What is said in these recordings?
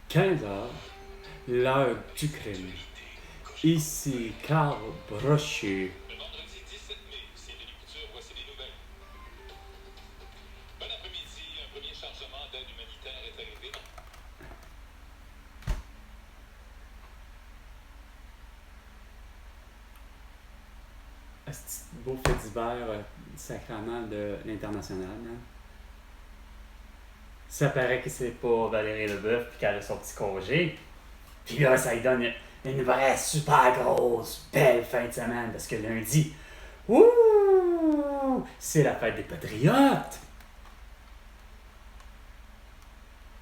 15 heures, l'heure du crime. Ici Carl Brochu. Le vendredi 17 mai, c'est Denis Couture, voici les nouvelles. Bon après-midi, un premier chargement d'aide humanitaire est arrivé. Un petit beau fait d'hiver sacrament de l'international. Hein? Ça paraît que c'est pas Valérie Leboeuf puis qu'elle a son petit congé. Puis là, ça lui donne une vraie super grosse, belle fin de semaine parce que lundi, ouh, c'est la fête des patriotes.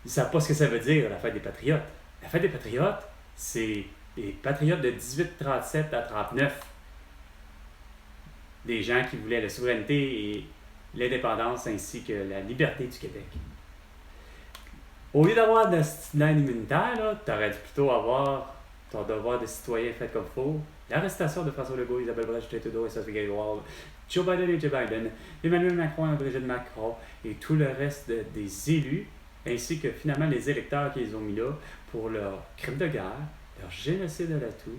Ils savent pas ce que ça veut dire, la fête des patriotes. La fête des patriotes, c'est les patriotes de 1837 à 39. Des gens qui voulaient la souveraineté et l'indépendance ainsi que la liberté du Québec. Au lieu d'avoir de l'aide immunitaire, tu aurais dû plutôt avoir ton devoir de citoyen fait comme faut. L'arrestation de François Legault, Isabelle Brèche, Justin Trudeau et Sophie Grégoire, Joe Biden et Joe Biden, Emmanuel Macron et Brigitte Macron et tout le reste des élus, ainsi que finalement les électeurs qu'ils ont mis là pour leur crime de guerre, leur génocide à l'atout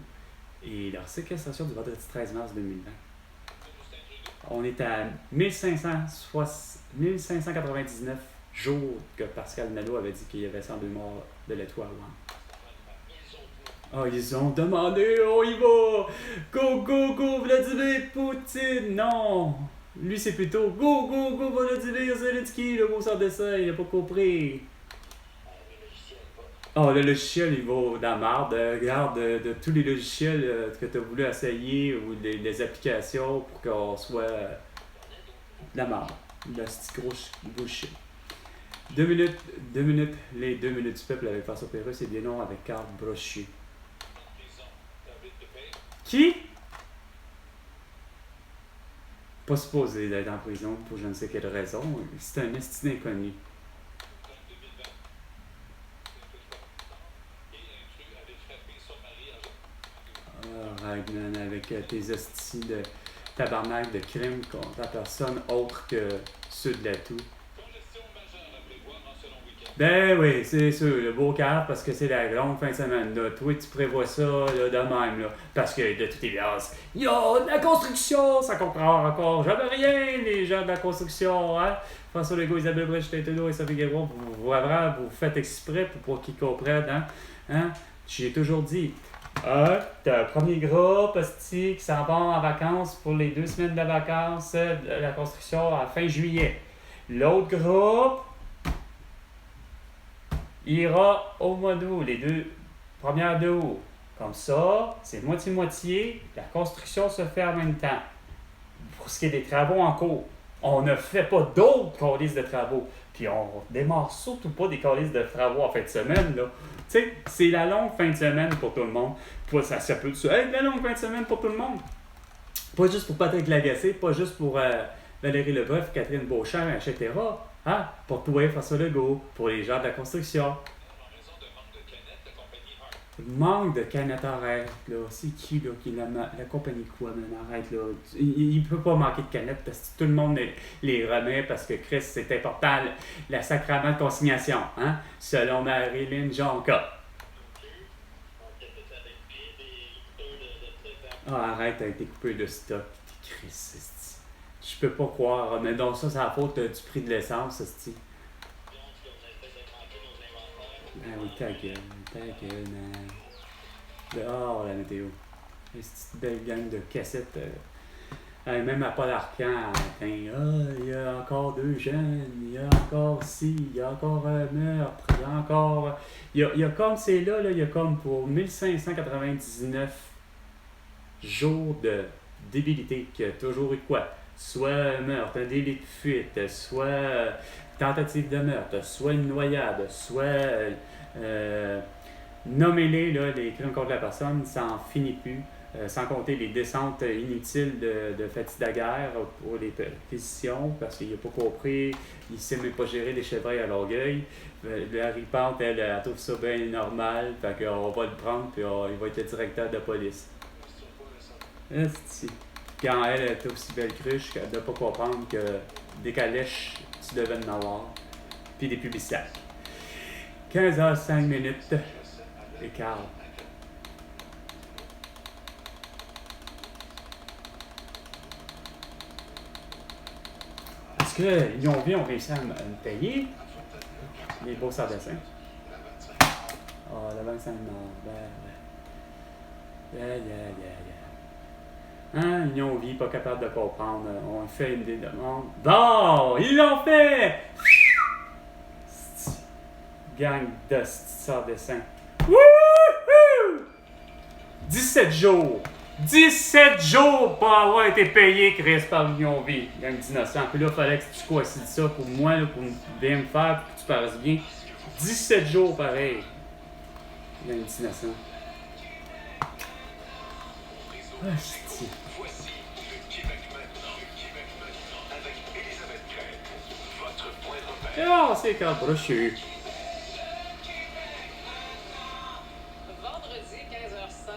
et leur séquestration du vendredi 13 mars 2020. On est à 1599 jours que Pascal Nadeau avait dit qu'il y avait 102 morts de l'atout à Rouen. Oh, ils ont demandé, on y va! Go, go, go, Vladimir Poutine! Non! Lui, c'est plutôt go, go, go, Vladimir Zelensky, le mot sans dessin, il n'a pas compris. Oh, le logiciel, il va dans la marde. Regarde, de tous les logiciels que tu as voulu essayer ou les applications pour qu'on soit de la marde. Le petit gros bullshit. 2 minutes, les 2 minutes du peuple avec François Pérusse et bien non avec Carl Brochu. Qui? Pas supposé d'être en prison pour je ne sais quelle raison. C'est un esti inconnu. Arrête, man, avec tes hosties de tabarnak de crimes contre la personne autre que ceux de l'atout. Ben oui, c'est sûr, le beau cadre parce que c'est la longue fin de semaine. Là. Toi, tu prévois ça là, de même. Là, parce que de toute évidence, il y a de la construction, ça comprend encore jamais rien, les gens de la construction. Hein? François Legault, Isabelle Brèche, Justin Trudeau et Sophie Grégoire, vous faites exprès pour qu'ils comprennent. Hein? J'ai toujours dit, t'as un premier groupe hostie, qui s'en va en vacances pour les 2 semaines de vacances de la construction à fin juillet. L'autre groupe ira au mois d'août, les 2 premières de août. Comme ça, c'est moitié-moitié, la construction se fait en même temps. Pour ce qui est des travaux en cours, on ne fait pas d'autres calices de travaux. Puis on démarre surtout pas des calices de travaux en fin de semaine, là. Tu sais, c'est la longue fin de semaine pour tout le monde. Toi, ça peut être la longue fin de semaine pour tout le monde. Pas juste pour Patrick Lagacé, pas juste pour Valérie Leboeuf, Catherine Beauchamp, etc. Hein? Pour toi, François Legault, pour les gens de la construction. Manque de canettes, arrête, là. C'est qui, là, qui la compagnie quoi, man, arrête, là. Il peut pas manquer de canettes parce que tout le monde les remet parce que, Chris, c'est important, la sacrament de consignation, hein, selon Marilyn Jonca. Ah, arrête, t'as été coupé de stock, t'es Chris, je peux pas croire, mais donc ça, c'est la faute du prix de l'essence, c'est. Ben oui, ta gueule, man. Dehors, la météo. Une petite belle gang de cassettes. Même à Paul Arcand, il y a encore 2 jeunes, il y a encore ci, il y a encore un meurtre, il y a encore. Il y a comme c'est là, il y a comme pour 1599 jours de débilité qu'il y a toujours eu quoi? Soit un meurtre, un délit de fuite, soit tentative de meurtre, soit une noyade, soit nommez-les, là, les crimes contre la personne, ça n'en finit plus. Sans compter les descentes inutiles de Fatih Daguerre pour les pétitions, parce qu'il n'a pas compris, il ne sait même pas gérer les chevreuils à Longueuil. Larry Pente, elle trouve ça bien normal, fait qu'on va le prendre, puis il va être le directeur de police. Quand elle est aussi belle cruche qu'elle ne doit pas comprendre que des calèches, tu devais en avoir, puis des publicitaires. 15h05 et quart. Est-ce que Lyon-V ont réussi à me payer les beaux sans dessin? Ah, le 25 nord, Hein, Lyon-V, pas capable de comprendre. On fait une demandes. Bon, ils l'ont fait! Gang de sans dessin. Wouhou! 17 jours! 17 jours pour avoir été payé, Chris, par Lyon-V, gang d'innocents. Puis là, il fallait que tu coïncides ça pour moi, là, pour bien me faire, pour que tu paraisses bien. 17 jours pareil, gang d'innocents. Ah, c'est... Voici le Québec maintenant. Le Québec maintenant avec Elisabeth Crête, votre point de repère. Ah, c'est quand brochu. Vendredi 15h05.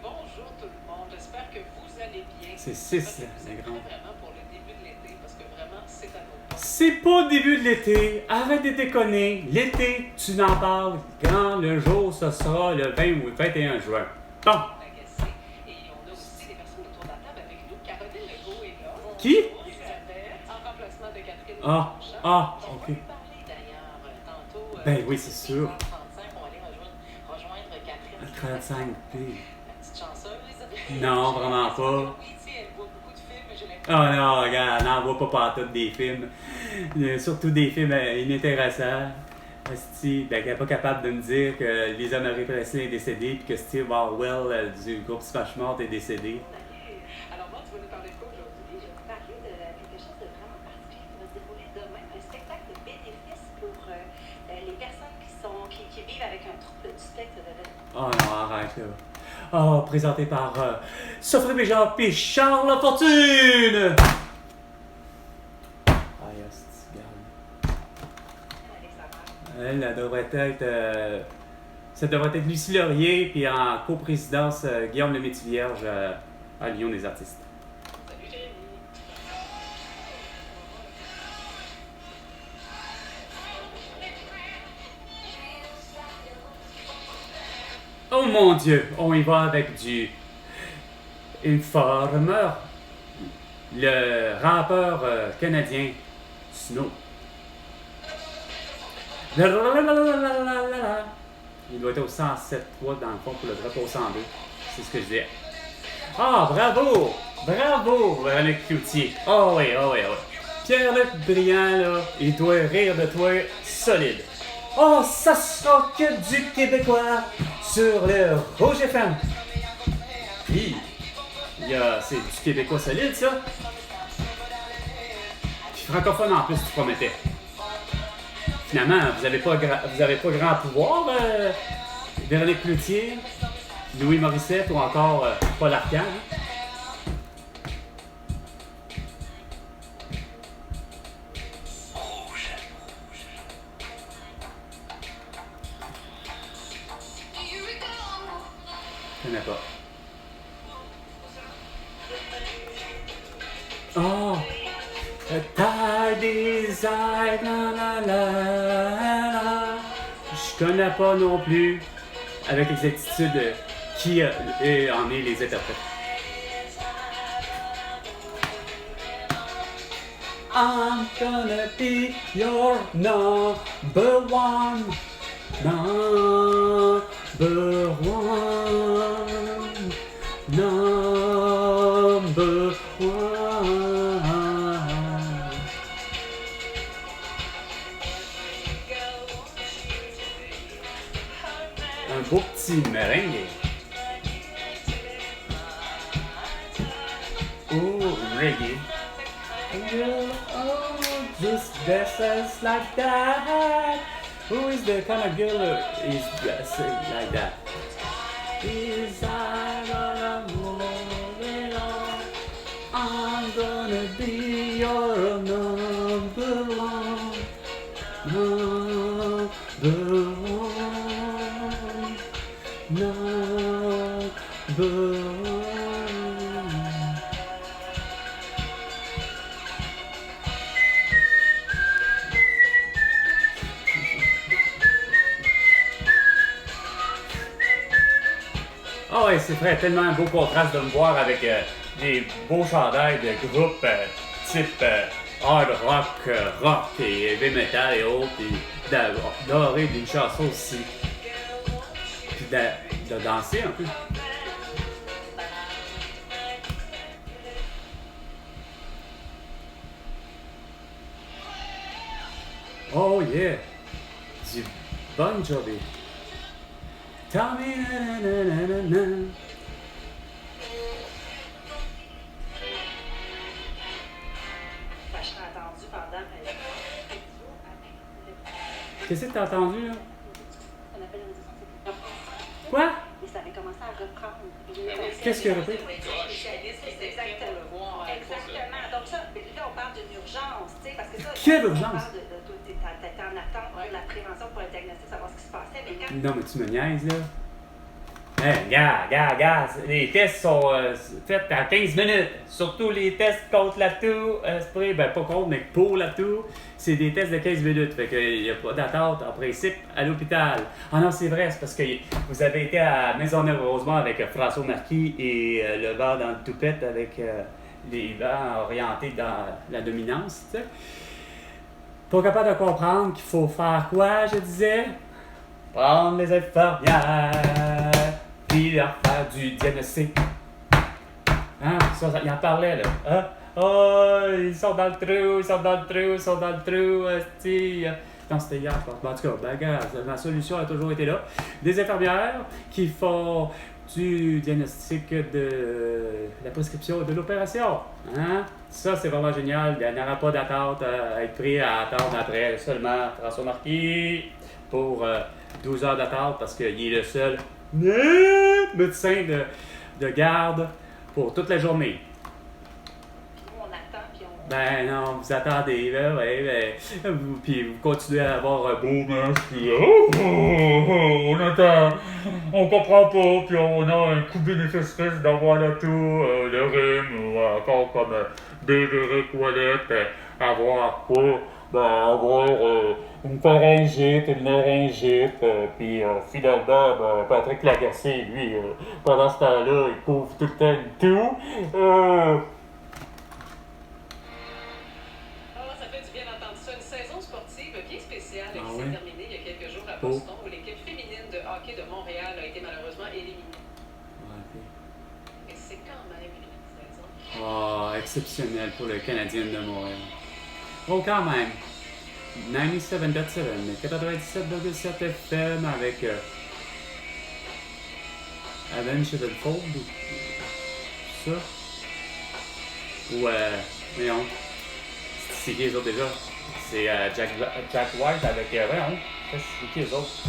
Bonjour tout le monde. J'espère que vous allez bien. C'est 6, là, c'est les grands. vraiment pour le début de l'été parce que vraiment c'est à nos portes. C'est pas le début de l'été. Arrête de déconner. L'été, tu n'en parles quand le jour, ce sera le 20 ou le 21 juin. Bon. Agacé. Et on a aussi des personnes autour de la table avec nous. Caroline Legault est là. Qui? Elisabeth, en remplacement de Catherine Ah, Blanchard. ah, On ok. va lui parler d'ailleurs tantôt. Ben oui, c'est sûr. 35, on va aller rejoindre Catherine. 35 p. La petite chanceuse. Non, vraiment pas. Oui, tu sais, elle voit beaucoup de films, j'ai l'impression. Ah non, regarde, n'en voit pas partout des films. Surtout des films inintéressants. Asti, ben, elle n'est pas capable de me dire que Lisa Marie Presley est décédée et que Steve Harwell du groupe Smash Mouth est décédé. Alors, moi, tu vas nous parler de quoi aujourd'hui? Je vais vous parler de quelque chose de vraiment particulier qui va se dérouler demain, un spectacle de bénéfice pour les personnes qui vivent avec un trouble du spectre de l'autisme. Oh non, arrête là. Oh, présenté par Sophie Béjar puis Charles Lafortune! Aïe, asti, regarde. Avec sa mère. Elle devrait être... ça devrait être Lucie Laurier, puis en coprésidence, Guillaume Lemaitre-Vierge à Lyon des artistes. Salut, Jérémy. Oh mon Dieu, on y va avec du Informer, le rappeur canadien Snow. Il doit être au 107.3 dans le fond pour le drapeau au 102. C'est ce que je disais. Ah, bravo! Bravo, Véronique Cloutier. Oh oui, oh oui, oh oui. Pierre-Luc Briand, là, il doit rire de toi solide. Oh, ça sera que du québécois sur le Rouge FM. Puis, c'est du québécois solide, ça. Puis francophone en plus, tu promettais. Finalement, vous avez pas grand pouvoir, Véronique Cloutier, Louis Morissette ou encore Paul Arcand. Je connais pas. Oh! Ta desire, la la la la. Je connais pas non plus avec exactitude qui en est les interprètes. I'm gonna be your number one. Number one. Number one. Un beau petit merengue. Oh, reggae. Oh, just dresses like that. Who is the kind of girl who is dressing like that? Is I gonna move it on? I'm gonna be your number one. Number one. Number one. Ah ouais, c'est vrai, tellement un beau contraste de me voir avec des beaux chandails de groupes type hard rock, rock et heavy metal et autres, puis d'adorer des chansons aussi. Puis de danser un peu. Oh yeah! Du Bon Jovi. Tommy na na na na na na. Je l'ai entendu pendant. Qu'est-ce que t'as entendu là? On appelle une audition, c'est Quoi? Et ça avait commencé à reprendre. Qu'est-ce qu'il y a repris? Exactement. Donc ça, là, on parle d'une urgence, tu sais, parce que ça... Quelle on urgence? parle t'étais en attente pour la prévention, pour le diagnostic, savoir ce qui se passait, mais quand... Non, mais tu me niaises, là. Hey, gars, les tests sont faits à 15 minutes. Surtout les tests contre la toux, ben pas contre, mais pour la toux, c'est des tests de 15 minutes. Fait qu'il n'y a pas d'attente, en principe, à l'hôpital. Ah non, c'est vrai, c'est parce que vous avez été à Maisonneuve-Rosemont avec François Marquis et le bar dans le Toupette avec les bancs orientés dans la dominance, tu sais. Pas capable de comprendre qu'il faut faire quoi, je disais? Prendre les infirmières, puis leur faire du diagnostic. Hein? Ça, il en parlait, là. Hein? Oh, ils sont dans le trou, esti. Non, c'était hier, je pense. En tout cas, ben, regarde, ma solution a toujours été là. Des infirmières qui font du diagnostic de la prescription de l'opération. Hein? Ça, c'est vraiment génial. Il n'y aura pas d'attente à être pris à attendre après seulement François Marquis pour 12 heures d'attente parce qu'il est le seul médecin de garde pour toute la journée. Nous, on attend, puis on... Ben non, vous attendez, là, ouais, puis vous continuez à avoir un beau masque, puis on attend, on comprend pas, puis on a un coup bénéfice d'avoir le tout, le rhume, ou encore comme Dédéric Ouellette, avoir quoi? Ben avoir une pharyngite, une laryngite, puis finalement, ben, Patrick Lagacé, lui, pendant ce temps-là, il couvre tout le temps le tout. Ça fait du bien d'entendre ça. Une saison sportive bien spéciale qui Ah s'est ouais? terminée il y a quelques jours à Boston, où l'équipe féminine de hockey de Montréal a été malheureusement éliminée. Et c'est quand même une saison. Oh, exceptionnel pour le Canadien de Montréal. Oh, quand même. 97.7, mais 97.7 FM avec Avenged Sevenfold ou ça. Ou, voyons. C'est qui les autres déjà? C'est Jack White avec, voyons. C'est qui les autres?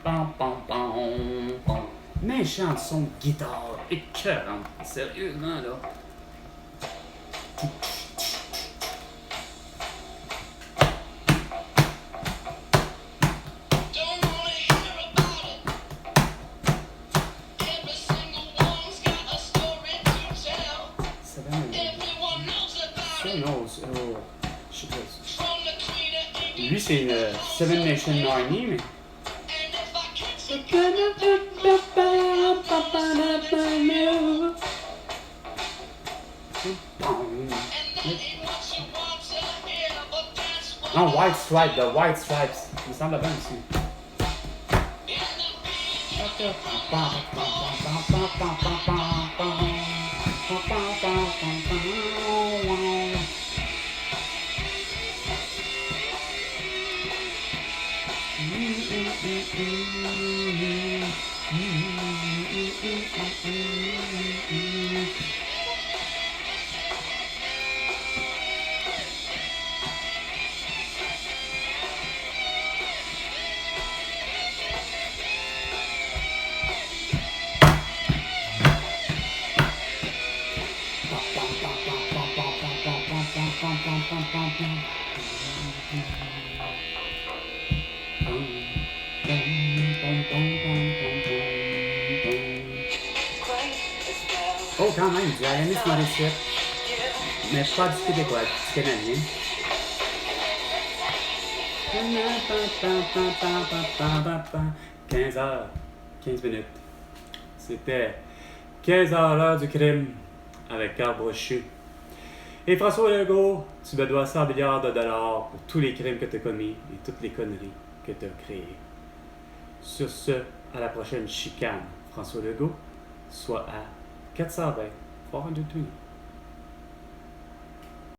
Pam, pam, pam, pam. Méchant son de guitare. Écœurant. Sérieusement, là. Lui, c'est une Seven Nation Army, mais... Non, White Stripes, The White Stripes. Il me semble bien aussi. Oh, quand même, du Alanis Morissette. Mais pas du québécois, du canadien. 15h, 15 minutes. C'était 15 heures l'heure du crime avec Carl Brochu. Et François Legault, tu me dois 100 milliards de dollars pour tous les crimes que tu as commis et toutes les conneries que tu as créées. Sur ce, à la prochaine chicane, François Legault, soit à 420 420.